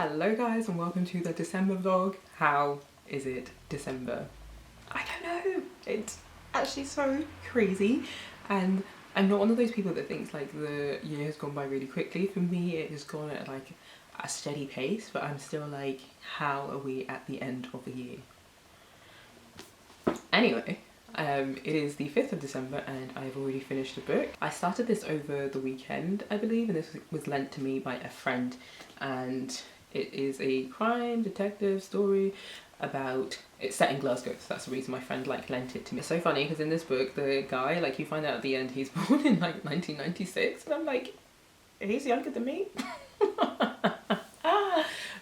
Hello guys and welcome to the December vlog. How is it December? I don't know. It's actually so crazy and I'm not one of those people that thinks like the year has gone by really quickly. For me it has gone at like a steady pace, but I'm still like, how are we at the end of the year? Anyway, it is the 5th of December and I've already finished the book. I started this over the weekend, I believe, and this was lent to me by a friend, and it is a crime detective story about, it's set in Glasgow, so that's the reason my friend like lent it to me. It's so funny because in this book the guy, like, you find out at the end he's born in like 1996 and I'm like, he's younger than me.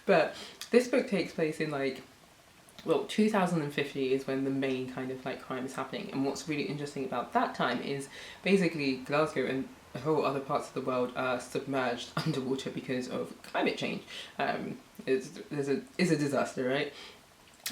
But this book takes place in like, well, 2050 is when the main kind of like crime is happening, and what's really interesting about that time is basically Glasgow and whole other parts of the world are submerged underwater because of climate change. It's a disaster, right?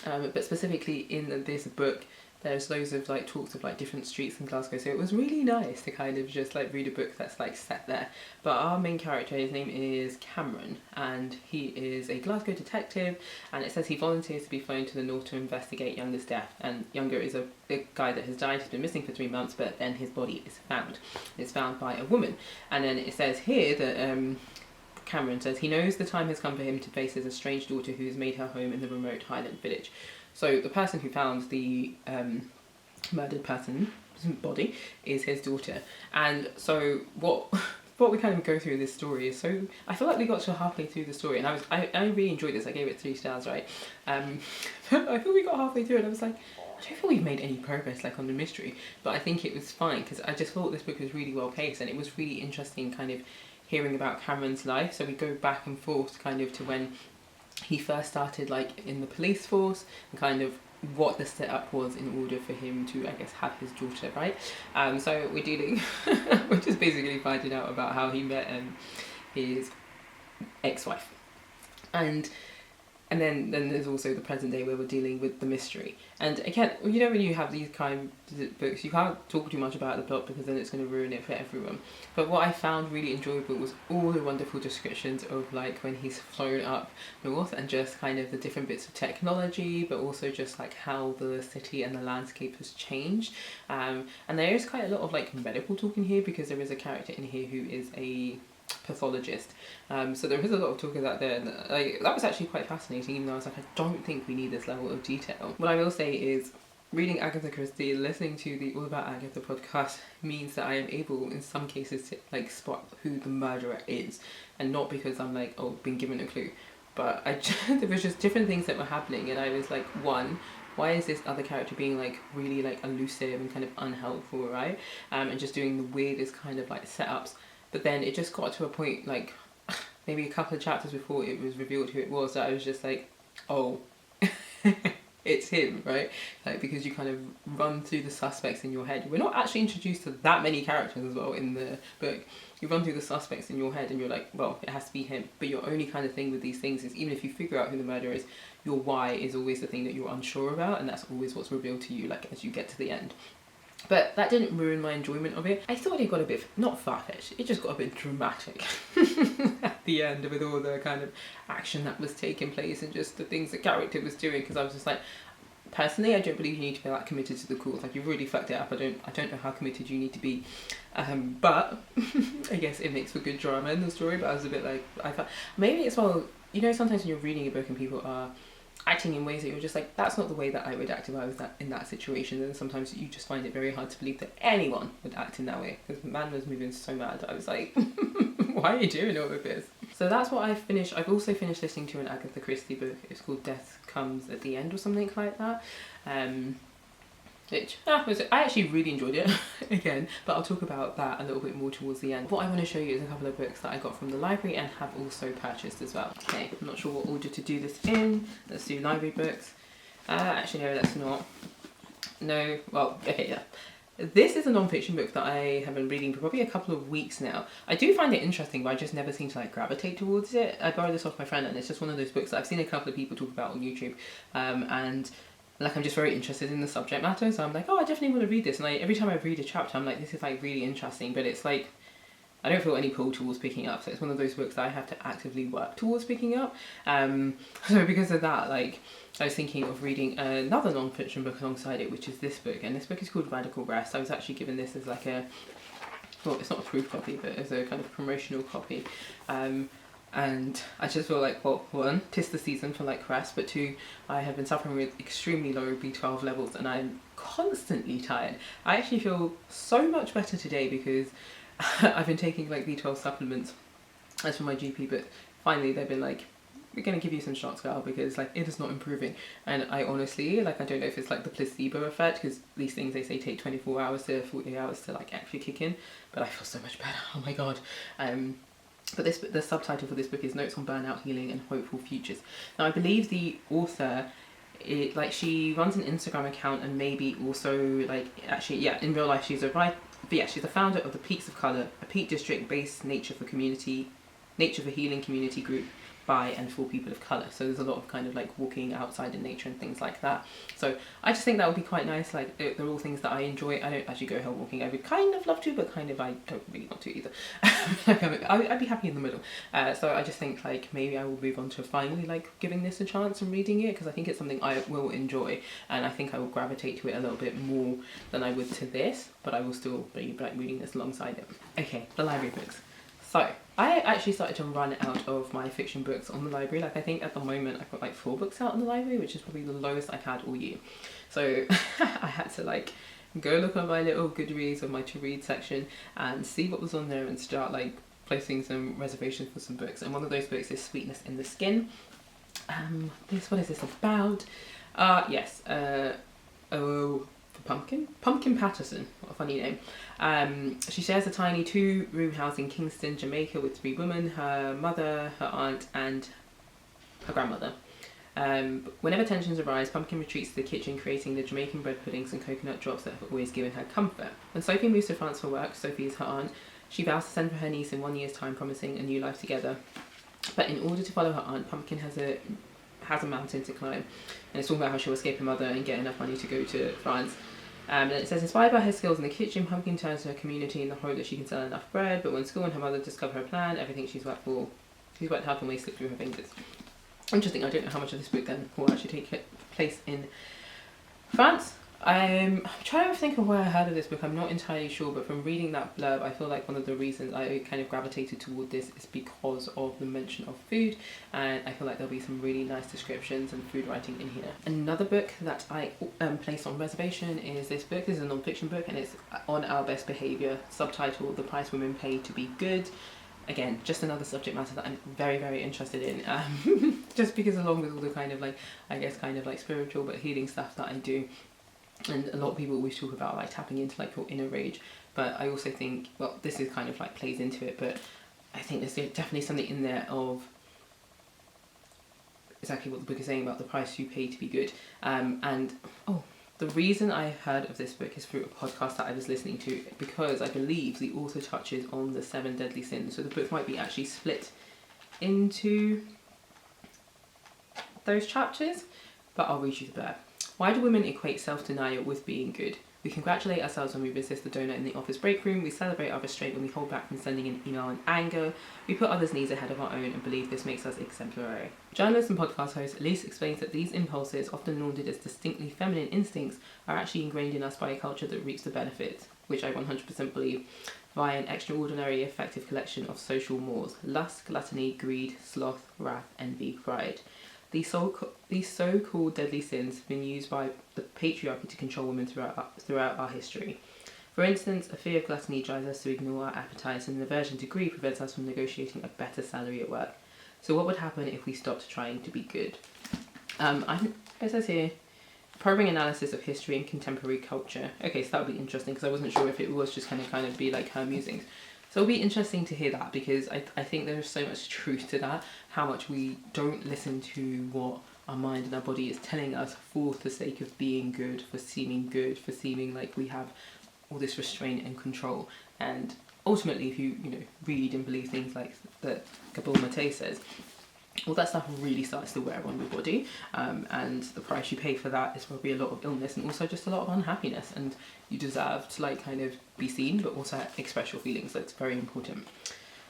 But specifically in this book there's loads of like talks of like different streets in Glasgow, so it was really nice to kind of just like read a book that's like set there. But our main character, his name is Cameron, and he is a Glasgow detective, and it says he volunteers to be flown to the north to investigate Younger's death. And Younger is a guy that has died, he's been missing for 3 months, but then his body is found. It's found by a woman, and then it says here that Cameron says he knows the time has come for him to face his estranged daughter who has made her home in the remote Highland village. So the person who found the murdered person's body is his daughter. And so what we kind of go through in this story is, so I feel like we got to halfway through the story and I really enjoyed this. I gave it 3 stars, right? I feel we got halfway through and I was like, I don't feel we've made any progress like on the mystery, but I think it was fine because I just thought this book was really well paced and it was really interesting kind of hearing about Cameron's life. So we go back and forth kind of to when he first started like in the police force and kind of what the setup was in order for him to, I guess, have his daughter, right? So we're dealing, we're just basically finding out about how he met his ex-wife. And then there's also the present day where we're dealing with the mystery. And again, you know, when you have these kind of books, you can't talk too much about the plot because then it's going to ruin it for everyone. But what I found really enjoyable was all the wonderful descriptions of like when he's flown up north and just kind of the different bits of technology, but also just like how the city and the landscape has changed. And there is quite a lot of like medical talk in here because there is a character in here who is a pathologist, so there is a lot of talk of that there, and like that was actually quite fascinating, even though I was like, I don't think we need this level of detail. What I will say is reading Agatha Christie, listening to the All About Agatha podcast means that I am able in some cases to like spot who the murderer is, and not because I'm like, oh, been given a clue, but there was just different things that were happening and I was like, one, why is this other character being like really like elusive and kind of unhelpful, right? And just doing the weirdest kind of like setups. But then it just got to a point like maybe a couple of chapters before it was revealed who it was that I was just like, oh, it's him, right? Like, because you kind of run through the suspects in your head. We're not actually introduced to that many characters as well in the book. You run through the suspects in your head and you're like, well, it has to be him. But your only kind of thing with these things is even if you figure out who the murderer is, your why is always the thing that you're unsure about, and that's always what's revealed to you like as you get to the end. But that didn't ruin my enjoyment of it. I thought it got a bit, not far-fetched, it just got a bit dramatic at the end with all the kind of action that was taking place and just the things the character was doing, because I was just like, personally, I don't believe you need to be that committed to the cause. Like, you've really fucked it up. I don't know how committed you need to be. But I guess it makes for good drama in the story, but I was a bit like, I thought, maybe it's, well, you know, sometimes when you're reading a book and people are acting in ways that you're just like, that's not the way that I would act if I was in that situation, and sometimes you just find it very hard to believe that anyone would act in that way, because the man was moving so mad. I was like, why are you doing all of this? So that's what I finished. I've also finished listening to an Agatha Christie book. It's called Death Comes at the End or something like that, which I actually really enjoyed it again, but I'll talk about that a little bit more towards the end. What I want to show you is a couple of books that I got from the library and have also purchased as well. Okay, I'm not sure what order to do this in. Let's do library books. Actually no, let's not. No, well, okay, yeah. This is a non-fiction book that I have been reading for probably a couple of weeks now. I do find it interesting, but I just never seem to like gravitate towards it. I borrowed this off my friend and it's just one of those books that I've seen a couple of people talk about on YouTube, and like I'm just very interested in the subject matter, so I'm like, oh, I definitely want to read this. And every time I read a chapter, I'm like, this is like really interesting, but it's like I don't feel any pull towards picking up. So it's one of those books that I have to actively work towards picking up. So because of that, like, I was thinking of reading another non-fiction book alongside it, which is this book. And this book is called Radical Rest. I was actually given this as like a, well, it's not a proof copy, but as a kind of promotional copy. And I just feel like, well, one, 'tis the season for like rest, but two, I have been suffering with extremely low B12 levels and I'm constantly tired. I actually feel so much better today because I've been taking like B12 supplements as for my GP, but finally they've been like, we're going to give you some shots, girl, because like it is not improving. And I honestly, like, I don't know if it's like the placebo effect, because these things they say take 24 hours to 48 hours to like actually kick in, but I feel so much better. Oh my god. But the subtitle for this book is Notes on Burnout, Healing and Hopeful Futures. Now I believe the author, she runs an Instagram account and maybe also like, actually, yeah, in real life she's a writer, but yeah, she's the founder of the Peaks of Colour, a Peak District based nature for healing community group by and for people of colour. So there's a lot of kind of like walking outside in nature and things like that. So I just think that would be quite nice. Like they're all things that I enjoy. I don't actually go hill walking. I would kind of love to, but kind of I don't really want to either. Like I'd be happy in the middle. So I just think like maybe I will move on to finally like giving this a chance and reading it, because I think it's something I will enjoy and I think I will gravitate to it a little bit more than I would to this, but I will still be like reading this alongside it. Okay, the library books. So, I actually started to run out of my fiction books on the library. Like, I think at the moment I've got like 4 books out on the library, which is probably the lowest I've had all year. So, I had to like go look on my little Goodreads or my to read section and see what was on there and start like placing some reservations for some books. And one of those books is Sweetness in the Skin. What is this about? Yes, Pumpkin Patterson, what a funny name. She shares a tiny 2-room house in Kingston, Jamaica with 3 women, her mother, her aunt and her grandmother. Whenever tensions arise, Pumpkin retreats to the kitchen, creating the Jamaican bread puddings and coconut drops that have always given her comfort. When Sophie moves to France for work, Sophie is her aunt, she vows to send for her niece in 1 year's time, promising a new life together. But in order to follow her aunt, Pumpkin has a mountain to climb, and it's talking about how she'll escape her mother and get enough money to go to France. And it says, inspired by her skills in the kitchen, Pumpkin turns to her community in the hope that she can sell enough bread, but when school and her mother discover her plan, everything she's worked hard for may slip through her fingers. Interesting, I don't know how much of this book then will actually take place in France. I'm trying to think of where I heard of this book, I'm not entirely sure, but from reading that blurb, I feel like one of the reasons I kind of gravitated toward this is because of the mention of food, and I feel like there'll be some really nice descriptions and food writing in here. Another book that I placed on reservation is this book. This is a non-fiction book and it's On Our Best Behaviour, subtitle The Price Women Pay to Be Good. Again, just another subject matter that I'm very, very interested in, just because along with all the kind of like, I guess kind of like spiritual but healing stuff that I do, and a lot of people always talk about like tapping into like your inner rage, but I also think, well, this is kind of like plays into it, but I think there's definitely something in there of exactly what the book is saying about the price you pay to be good. The reason I heard of this book is through a podcast that I was listening to, because I believe the author touches on the 7 deadly sins, so the book might be actually split into those chapters, but I'll read you the blurb. Why do women equate self-denial with being good? We congratulate ourselves when we resist the donut in the office break room. We celebrate our restraint when we hold back from sending an email in anger. We put others' needs ahead of our own and believe this makes us exemplary. Journalist and podcast host Elise explains that these impulses, often lauded as distinctly feminine instincts, are actually ingrained in us by a culture that reaps the benefits, which I 100% believe, via an extraordinary effective collection of social mores: lust, gluttony, greed, sloth, wrath, envy, pride. These so-called deadly sins have been used by the patriarchy to control women throughout our history. For instance, a fear of gluttony drives us to ignore our appetites, and an aversion to greed prevents us from negotiating a better salary at work. So what would happen if we stopped trying to be good? It says here, probing analysis of history and contemporary culture. Okay, so that would be interesting, because I wasn't sure if it was just kind of be like her musings. So it'll be interesting to hear that, because I think there's so much truth to that, how much we don't listen to what our mind and our body is telling us for the sake of being good, for seeming like we have all this restraint and control. And ultimately, if you read and believe things like that Gabor Mate says, all that stuff really starts to wear on your body, and the price you pay for that is probably a lot of illness and also just a lot of unhappiness, and you deserve to like kind of be seen but also express your feelings. That's very important.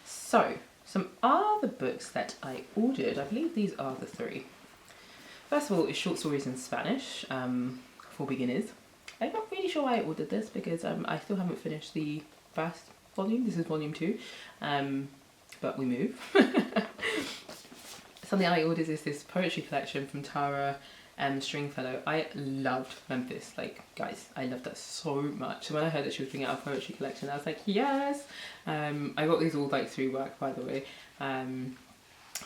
So some other books that I ordered, I believe these are the three. First of all is short stories in Spanish for beginners. I'm not really sure why I ordered this because I still haven't finished the first volume. This is volume 2, but we move. Something I ordered is this poetry collection from Tara Stringfellow. I loved Memphis. Like, guys, I loved that so much. So when I heard that she was bringing out a poetry collection, I was like, yes! I got these all like through work, by the way.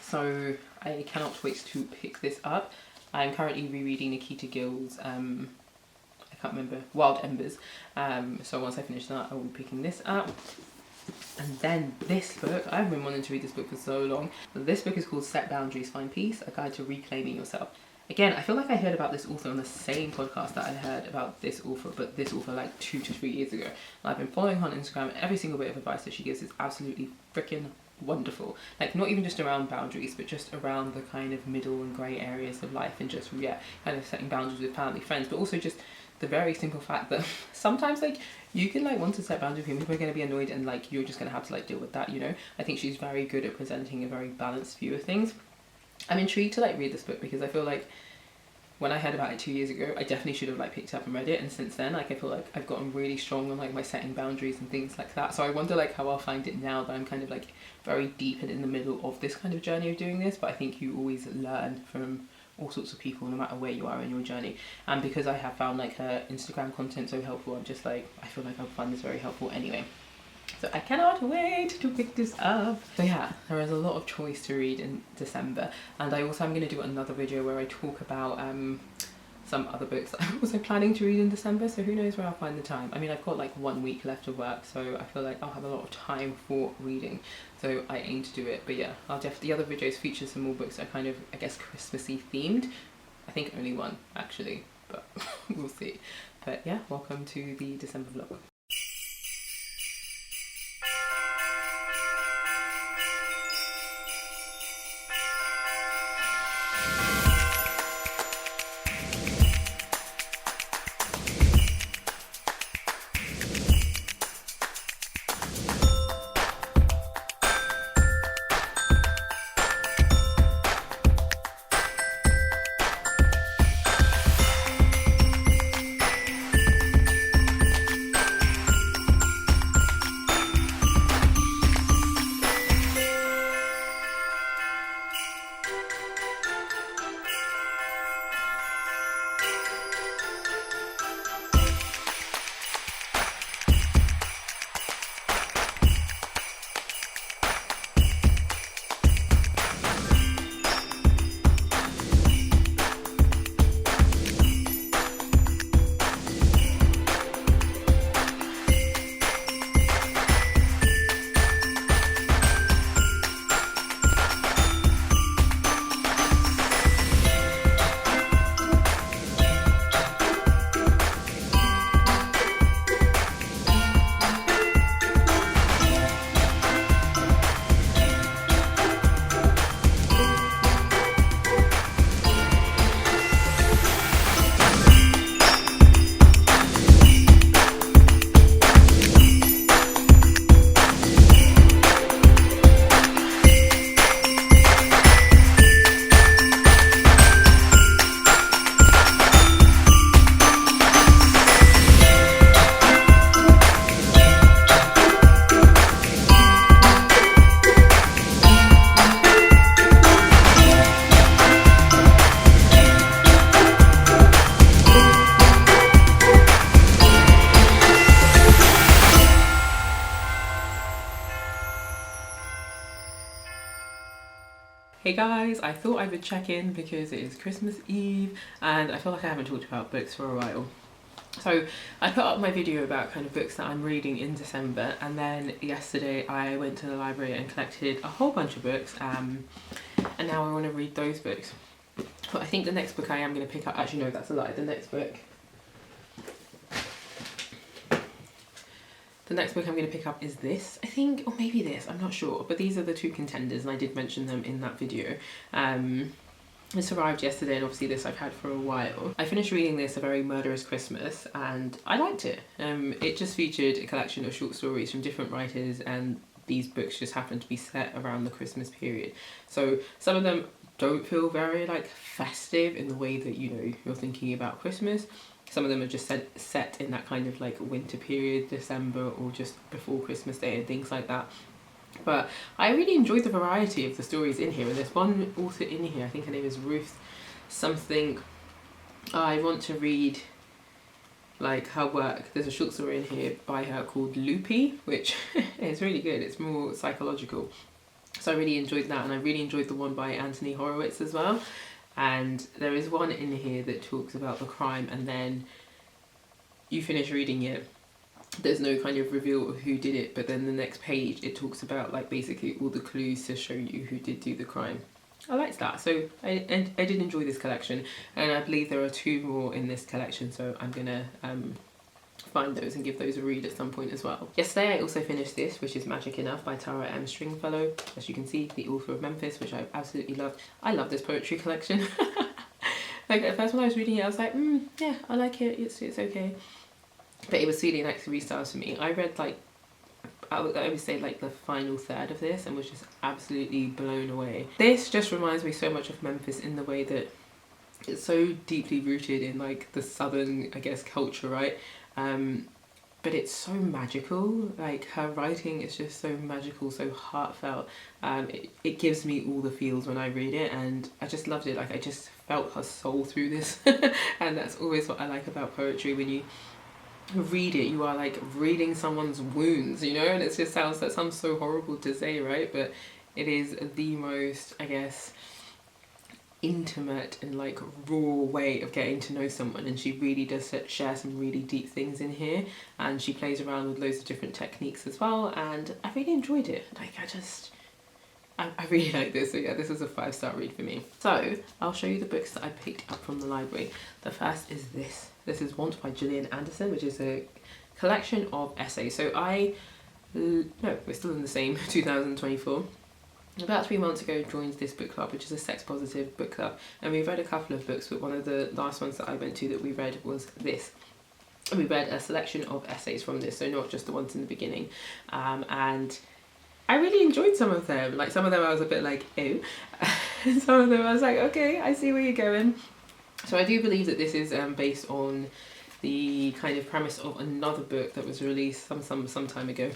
So I cannot wait to pick this up. I'm currently rereading Nikita Gill's, I can't remember, Wild Embers. So once I finish that, I will be picking this up. And then this book, I've been wanting to read this book for so long. This book is called Set Boundaries, Find Peace, A Guide to Reclaiming Yourself. Again, I feel like I heard about this author on the same podcast that I heard about this author, but this author like 2 to 3 years ago. And I've been following her on Instagram, and every single bit of advice that she gives is absolutely freaking wonderful. Like, not even just around boundaries, but just around the kind of middle and grey areas of life, and just, yeah, kind of setting boundaries with family, friends, but also just the very simple fact that sometimes like you can like want to set boundaries with people are going to be annoyed, and like you're just going to have to like deal with that, you know. I think she's very good at presenting a very balanced view of things. I'm intrigued to like read this book because I feel like when I heard about it 2 years ago, I definitely should have like picked it up and read it, and since then like I feel like I've gotten really strong on like my setting boundaries and things like that. So I wonder like how I'll find it now that I'm kind of like very deep and in the middle of this kind of journey of doing this. But I think you always learn from all sorts of people no matter where you are in your journey, and because I have found like her Instagram content so helpful, I'm just like, I feel like I'll find this very helpful anyway. So I cannot wait to pick this up. So yeah, there is a lot of choice to read in December, and I also am going to do another video where I talk about some other books that I'm also planning to read in December, so who knows where I'll find the time. I mean, I've got like 1 week left of work, so I feel like I'll have a lot of time for reading, so I aim to do it. But yeah, I'll definitely, the other videos feature some more books that are kind of, I guess, Christmassy themed. I think only one actually, but we'll see. But yeah, welcome to the December vlog. Hey guys, I thought I would check in because it is Christmas Eve and I feel like I haven't talked about books for a while. So I put up my video about kind of books that I'm reading in December, and then yesterday I went to the library and collected a whole bunch of books, and now I want to read those books. But I think the next book I am going to pick up, actually no, that's a lie, the The next book I'm going to pick up is this, I think, or maybe this, I'm not sure, but these are the two contenders, and I did mention them in that video. This arrived yesterday, and obviously this I've had for a while. I finished reading this, A Very Murderous Christmas, and I liked it. It just featured a collection of short stories from different writers, and these books just happen to be set around the Christmas period. So some of them don't feel very like festive in the way that, you know, you're thinking about Christmas. Some of them are just set in that kind of like winter period, December, or just before Christmas Day and things like that. But I really enjoyed the variety of the stories in here, and there's one author in here, I think her name is Ruth something. I want to read like her work. There's a short story in here by her called Loopy, which is really good. It's more psychological. So I really enjoyed that, and I really enjoyed the one by Anthony Horowitz as well. And there is one in here that talks about the crime, and then you finish reading it, there's no kind of reveal of who did it, but then the next page it talks about like basically all the clues to show you who did do the crime. I liked that, so I did enjoy this collection, and I believe there are 2 more in this collection, so I'm gonna find those and give those a read at some point as well. Yesterday I also finished this, which is Magic Enough by Tara M. Stringfellow, as you can see, the author of Memphis, which I absolutely loved. I love this poetry collection. Like at first when I was reading it I was like, yeah, I like it, it's okay. But it was feeling like 3 stars for me. I read like, I would say like the final third of this and was just absolutely blown away. This just reminds me so much of Memphis in the way that it's so deeply rooted in like the southern, I guess, culture, right? But it's so magical. Like her writing is just so magical, so heartfelt. It gives me all the feels when I read it, and I just loved it. Like I just felt her soul through this. And that's always what I like about poetry. When you read it, you are like reading someone's wounds, you know, and it just sounds, that sounds so horrible to say, right? But it is the most, I guess, intimate and like raw way of getting to know someone, and she really does share some really deep things in here, and she plays around with loads of different techniques as well, and I really enjoyed it. Like I really like this, so yeah, this is a 5-star read for me. So I'll show you the books that I picked up from the library. The first is this. This is Want by Gillian Anderson, which is a collection of essays. So no, we're still in the same 2024. About 3 months ago joined this book club, which is a sex positive book club, and we read a couple of books, but one of the last ones that I went to that we read was this. And we read a selection of essays from this, so not just the ones in the beginning. And I really enjoyed some of them. Like some of them I was a bit like, ew. And some of them I was like, okay, I see where you're going. So I do believe that this is based on the kind of premise of another book that was released some time ago.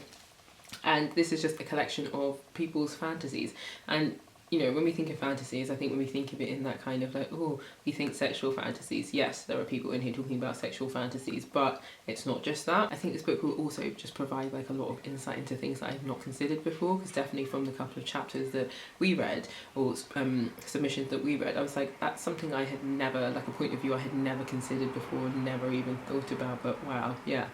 And this is just a collection of people's fantasies. And you know, when we think of fantasies, I think when we think of it in that kind of like, oh, we think sexual fantasies. Yes, there are people in here talking about sexual fantasies, but it's not just that. I think this book will also just provide like a lot of insight into things that I've not considered before, because definitely from the couple of chapters that we read, or submissions that we read, I was like, that's something I had never, like a point of view I had never considered before, never even thought about, but wow, yeah.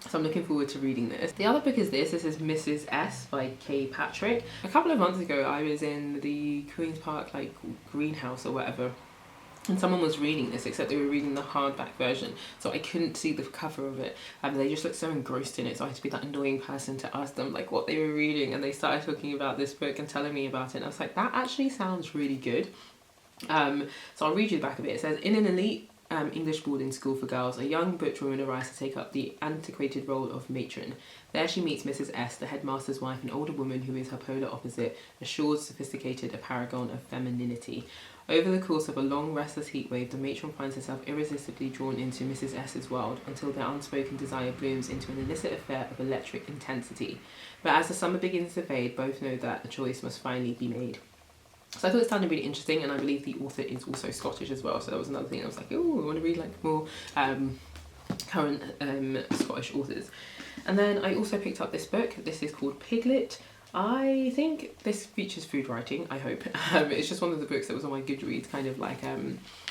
So I'm looking forward to reading this. The other book is this. This is Mrs. S by Kay Patrick. A couple of months ago I was in the Queen's Park like greenhouse or whatever, and someone was reading this, except they were reading the hardback version, so I couldn't see the cover of it, and they just looked so engrossed in it, so I had to be that annoying person to ask them like what they were reading, and they started talking about this book and telling me about it, and I was like, that actually sounds really good. So I'll read you the back of it. It says, in an elite English boarding school for girls, a young butch woman arrives to take up the antiquated role of matron. There she meets Mrs. S, the headmaster's wife, an older woman who is her polar opposite, assured, sophisticated, a paragon of femininity. Over the course of a long, restless heatwave, the matron finds herself irresistibly drawn into Mrs. S's world until their unspoken desire blooms into an illicit affair of electric intensity. But as the summer begins to fade, both know that a choice must finally be made. So I thought it sounded really interesting, and I believe the author is also Scottish as well, so that was another thing I was like, oh, I want to read like more current Scottish authors. And then I also picked up this book. This is called Piglet. I think this features food writing, I hope. It's just one of the books that was on my Goodreads kind of like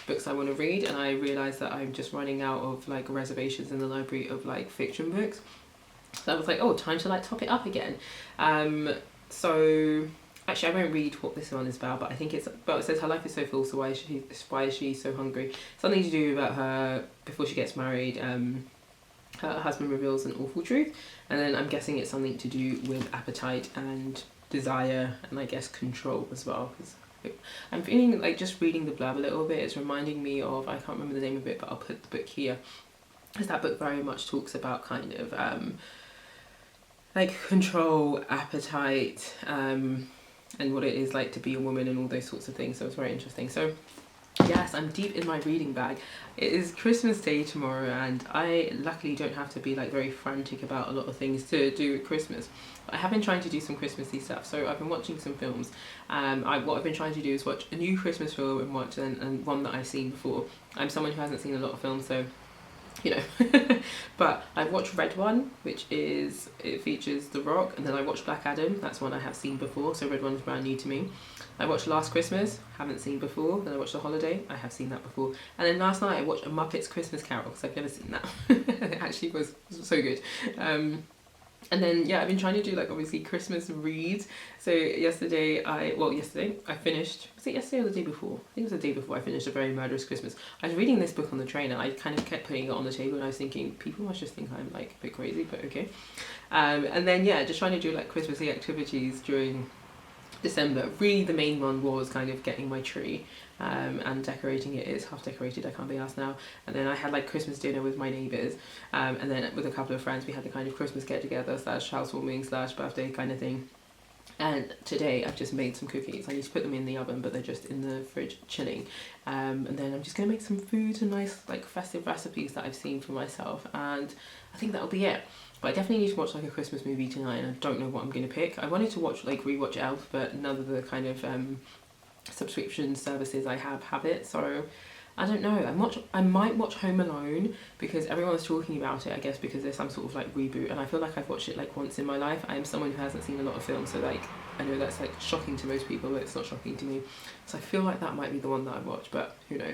books I want to read, and I realised that I'm just running out of like reservations in the library of like fiction books. So I was like, oh, time to like top it up again. So actually, I won't read what this one is about, but I think it says her life is so full, so why is she so hungry? Something to do about her before she gets married. her husband reveals an awful truth, and then I'm guessing it's something to do with appetite and desire, and I guess control as well, because I'm feeling like, just reading the blurb a little bit, it's reminding me of, I can't remember the name of it, but I'll put the book here, because that book very much talks about kind of like control, appetite, and what it is like to be a woman and all those sorts of things. So it's very interesting. So yes, I'm deep in my reading bag. It is Christmas Day tomorrow, and I luckily don't have to be like very frantic about a lot of things to do with Christmas. I have been trying to do some Christmassy stuff, so I've been watching some films. What I've been trying to do is watch a new Christmas film and watch and one that I've seen before. I'm someone who hasn't seen a lot of films, so you know. But I've watched Red One, which is, it features The Rock, and then I watched Black Adam, that's one I have seen before, so Red One's brand new to me. I watched Last Christmas, haven't seen before. Then I watched The Holiday, I have seen that before. And then last night I watched A Muppets Christmas Carol, because I've never seen that. It actually was so good. And then yeah, I've been trying to do like obviously Christmas reads. So yesterday I finished, was it yesterday or the day before? I think it was the day before I finished A Very Murderous Christmas. I was reading this book on the train and I kind of kept putting it on the table, and I was thinking people must just think I'm like a bit crazy, but okay. And then yeah, just trying to do like Christmassy activities during December. Really the main one was kind of getting my tree and decorating it. It's half decorated, I can't be asked now. And then I had like Christmas dinner with my neighbours, and then with a couple of friends we had the kind of Christmas get together / housewarming / birthday kind of thing. And today I've just made some cookies. I need to put them in the oven, but they're just in the fridge chilling. And then I'm just gonna make some food and nice like festive recipes that I've seen for myself, and I think that'll be it. But I definitely need to watch like a Christmas movie tonight, and I don't know what I'm going to pick. I wanted to watch like rewatch Elf, but none of the kind of subscription services I have it, so I don't know. I might watch Home Alone because everyone's talking about it, I guess because there's some sort of like reboot, and I feel like I've watched it like once in my life. I am someone who hasn't seen a lot of films, so like I know that's like shocking to most people, but it's not shocking to me. So I feel like that might be the one that I watch, but who knows.